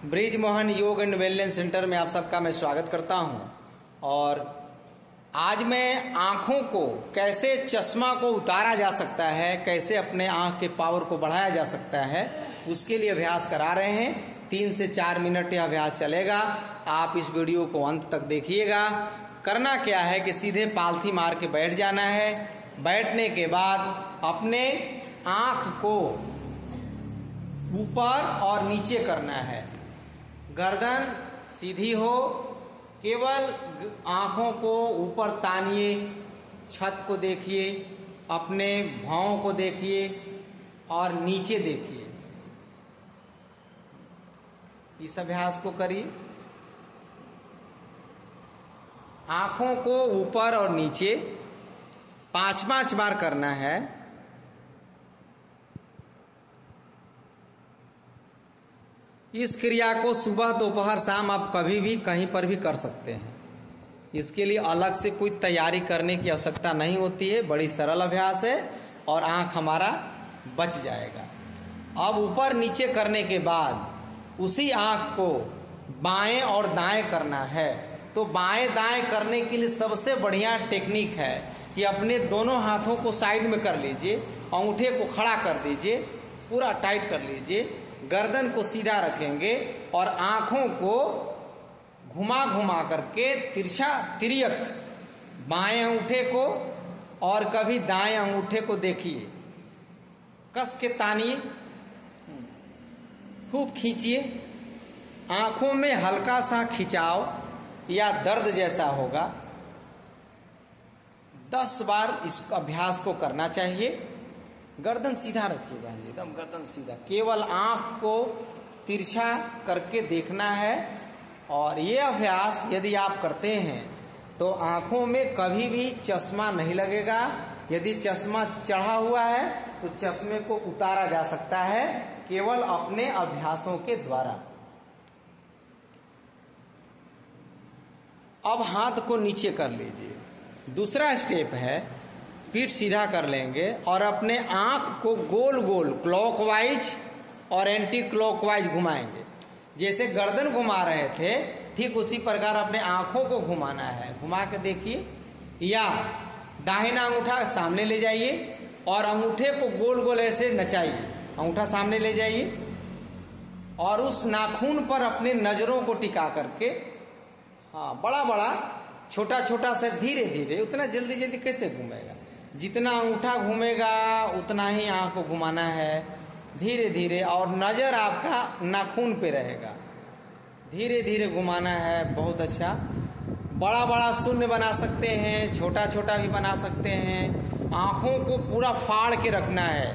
Bridge Mohan योग and wellness centre में आप सबका मैं स्वागत करता हूं। और आज मैं आँखों को कैसे चश्मा को उतारा जा सकता है, कैसे अपने आँख के पावर को बढ़ाया जा सकता है, उसके लिए अभ्यास करा रहे हैं। 3 से 4 मिनट यह अभ्यास चलेगा। आप इस वीडियो को अंत तक देखिएगा। करना क्या है कि सीधे पालथी मार के बैठ जाना है। बैठने के बाद अपने आँख को ऊपर और नीचे करना है। गर्दन सीधी हो, केवल आँखों को ऊपर तानिए, छत को देखिए, अपने भौं को देखिए और नीचे देखिए। इस अभ्यास को करिए। आँखों को ऊपर और नीचे 5-5 बार करना है। इस क्रिया को सुबह दोपहर शाम आप कभी भी कहीं पर भी कर सकते हैं। इसके लिए अलग से कोई तैयारी करने की आवश्यकता नहीं होती है। बड़ी सरल अभ्यास है और आँख हमारा बच जाएगा। अब ऊपर नीचे करने के बाद उसी आँख को बाएं और दाएं करना है। तो बाएं दाएं करने के लिए सबसे बढ़िया टेक्निक है कि अपने दोनों हाथों को साइड में कर लीजिए, अंगूठे को खड़ा कर दीजिए, पूरा टाइट कर लीजिए, गर्दन को सीधा रखेंगे और आँखों को घुमा घुमा करके तिर्यक बाएं अंगूठे को और कभी दाएं अंगूठे को देखिए, कस के तानिए, खूब खींचिए। आँखों में हल्का सा खिंचाव या दर्द जैसा होगा। 10 बार इस अभ्यास को करना चाहिए। गर्दन सीधा रखिए बहन जी, एकदम गर्दन सीधा। केवल आँख को तिरछा करके देखना है। और ये अभ्यास यदि आप करते हैं तो आँखों में कभी भी चश्मा नहीं लगेगा। यदि चश्मा चढ़ा हुआ है तो चश्मे को उतारा जा सकता है केवल अपने अभ्यासों के द्वारा। अब हाथ को नीचे कर लीजिए। दूसरा स्टेप है, पीठ सीधा कर लेंगे और अपने आँख को गोल गोल क्लॉकवाइज और एंटी क्लॉकवाइज घुमाएंगे। जैसे गर्दन घुमा रहे थे ठीक उसी प्रकार अपने आँखों को घुमाना है। घुमा के देखिए, या दाहिना अंगूठा सामने ले जाइए और अंगूठे को गोल गोल ऐसे नचाइए। अंगूठा सामने ले जाइए और उस नाखून पर अपने नजरों को टिका करके, हाँ, बड़ा बड़ा छोटा छोटा से धीरे धीरे, उतना जल्दी जल्दी कैसे घूमेगा। जितना अंगूठा घूमेगा उतना ही आँख को घुमाना है, धीरे धीरे। और नज़र आपका नाखून पे रहेगा, धीरे धीरे घुमाना है। बहुत अच्छा। बड़ा बड़ा शून्य बना सकते हैं, छोटा छोटा भी बना सकते हैं। आँखों को पूरा फाड़ के रखना है।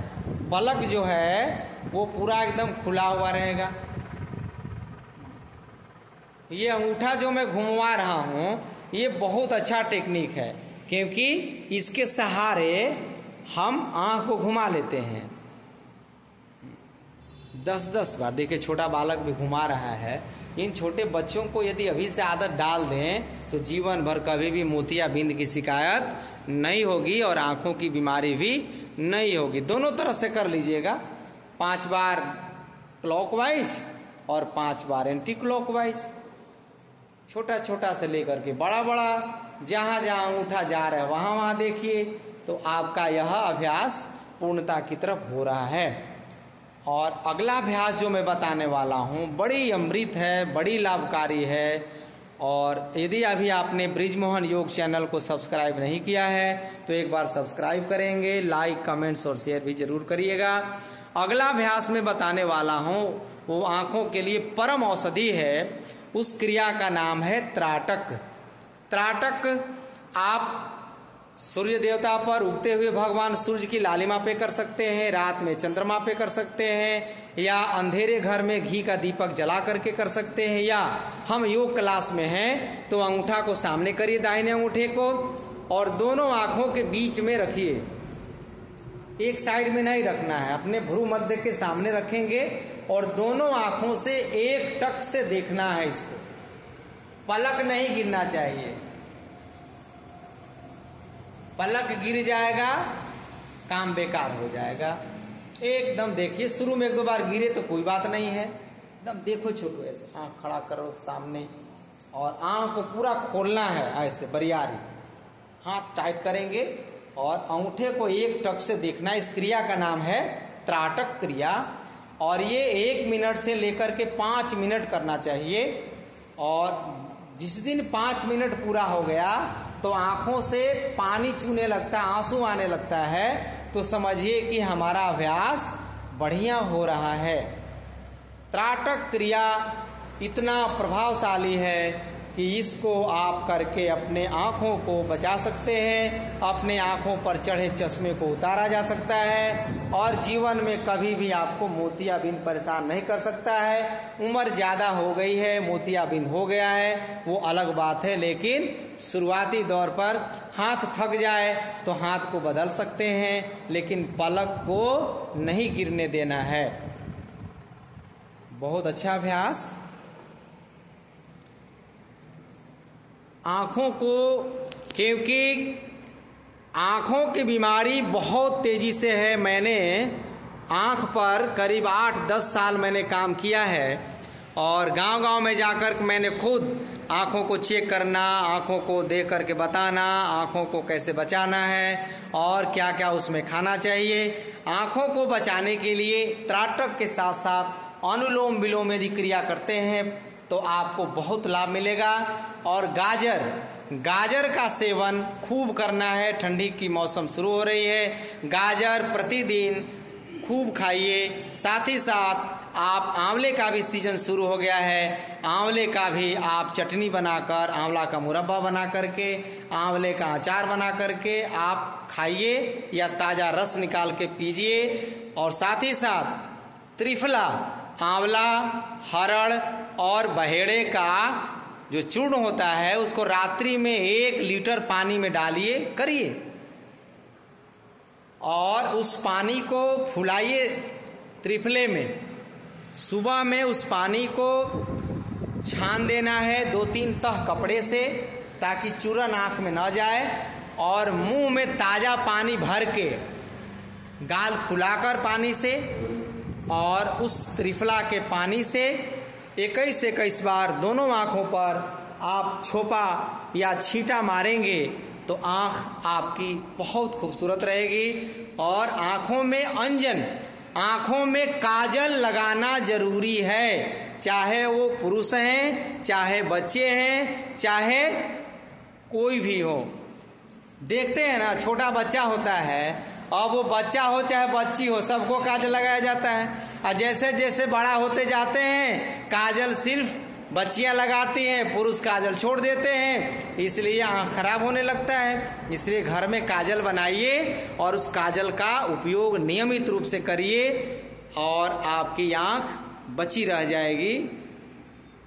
पलक जो है वो पूरा एकदम खुला हुआ रहेगा। ये अंगूठा जो मैं घुमवा रहा हूँ ये बहुत अच्छा टेक्निक है, क्योंकि इसके सहारे हम आँख को घुमा लेते हैं। 10-10 बार। देखिए, छोटा बालक भी घुमा रहा है। इन छोटे बच्चों को यदि अभी से आदत डाल दें तो जीवन भर कभी भी मोतियाबिंद की शिकायत नहीं होगी और आँखों की बीमारी भी नहीं होगी। दोनों तरह से कर लीजिएगा। 5 बार क्लॉकवाइज और 5 बार एंटी क्लॉकवाइज। छोटा छोटा से लेकर के बड़ा बड़ा, जहाँ जहाँ अंगूठा जा रहा है वहाँ वहाँ देखिए। तो आपका यह अभ्यास पूर्णता की तरफ हो रहा है। और अगला अभ्यास जो मैं बताने वाला हूँ बड़ी अमृत है, बड़ी लाभकारी है। और यदि अभी आपने ब्रिज मोहन योग चैनल को सब्सक्राइब नहीं किया है तो एक बार सब्सक्राइब करेंगे, लाइक, कमेंट्स और शेयर भी जरूर करिएगा। अगला अभ्यास में बताने वाला हूँ वो आँखों के लिए परम औषधि है। उस क्रिया का नाम है त्राटक। त्राटक आप सूर्य देवता पर उगते हुए भगवान सूर्य की लालिमा पे कर सकते हैं, रात में चंद्रमा पे कर सकते हैं, या अंधेरे घर में घी का दीपक जला करके कर सकते हैं। या हम योग क्लास में हैं तो अंगूठा को सामने करिए, दाहिने अंगूठे को, और दोनों आँखों के बीच में रखिए। एक साइड में नहीं रखना है, अपने भ्रू मध्य के सामने रखेंगे और दोनों आँखों से एक टक से देखना है इसको। पलक नहीं गिरना चाहिए। पलक गिर जाएगा काम बेकार हो जाएगा। एकदम देखिए, शुरू में 1-2 बार गिरे तो कोई बात नहीं है, एकदम देखो छोटू, ऐसे आँख खड़ा करो सामने और आँख को पूरा खोलना है, ऐसे बरियारी हाथ टाइट करेंगे और अंगूठे को एक टक से देखना। इस क्रिया का नाम है त्राटक क्रिया और ये 1 मिनट से लेकर के 5 मिनट करना चाहिए। और जिस दिन 5 मिनट पूरा हो गया तो आंखों से पानी चूने लगता है, आंसू आने लगता है, तो समझिए कि हमारा अभ्यास बढ़िया हो रहा है। त्राटक क्रिया इतना प्रभावशाली है कि इसको आप करके अपने आँखों को बचा सकते हैं, अपने आँखों पर चढ़े चश्मे को उतारा जा सकता है और जीवन में कभी भी आपको मोतियाबिंद परेशान नहीं कर सकता है। उम्र ज़्यादा हो गई है, मोतियाबिंद हो गया है, वो अलग बात है, लेकिन शुरुआती दौर पर हाथ थक जाए तो हाथ को बदल सकते हैं, लेकिन पलक को नहीं गिरने देना है। बहुत अच्छा अभ्यास। आँखों को, क्योंकि आँखों की बीमारी बहुत तेज़ी से है। मैंने आँख पर करीब 8-10 साल मैंने काम किया है और गांव-गांव में जाकर मैंने खुद आँखों को चेक करना, आँखों को देख करके बताना, आँखों को कैसे बचाना है और क्या क्या उसमें खाना चाहिए। आँखों को बचाने के लिए त्राटक के साथ साथ अनुलोम विलोम यदि क्रिया करते हैं तो आपको बहुत लाभ मिलेगा। और गाजर का सेवन खूब करना है। ठंडी की मौसम शुरू हो रही है, गाजर प्रतिदिन खूब खाइए। साथ ही साथ आप आंवले का भी सीजन शुरू हो गया है, आंवले का भी आप चटनी बनाकर, आंवला का मुरब्बा बना करके, आंवले का अचार बना करके आप खाइए या ताज़ा रस निकाल के पीजिए। और साथ ही साथ त्रिफला, आंवला, हरड़ और बहेड़े का जो चूर्ण होता है उसको रात्रि में 1 लीटर पानी में डालिए करिए और उस पानी को फुलाइए त्रिफले में। सुबह में उस पानी को छान देना है 2-3 तह कपड़े से ताकि चूरन आँख में न जाए और मुंह में ताज़ा पानी भर के गाल फुलाकर पानी से और उस त्रिफला के पानी से 21 बार दोनों आँखों पर आप छोपा या छींटा मारेंगे तो आँख आपकी बहुत खूबसूरत रहेगी। और आँखों में अंजन, आँखों में काजल लगाना जरूरी है, चाहे वो पुरुष हैं, चाहे बच्चे हैं, चाहे कोई भी हो। देखते हैं ना, छोटा बच्चा होता है, अब वो बच्चा हो चाहे बच्ची हो, सबको काजल लगाया जाता है। और जैसे जैसे बड़ा होते जाते हैं काजल सिर्फ बच्चियां लगाती हैं, पुरुष काजल छोड़ देते हैं, इसलिए आँख खराब होने लगता है। इसलिए घर में काजल बनाइए और उस काजल का उपयोग नियमित रूप से करिए और आपकी आँख बची रह जाएगी।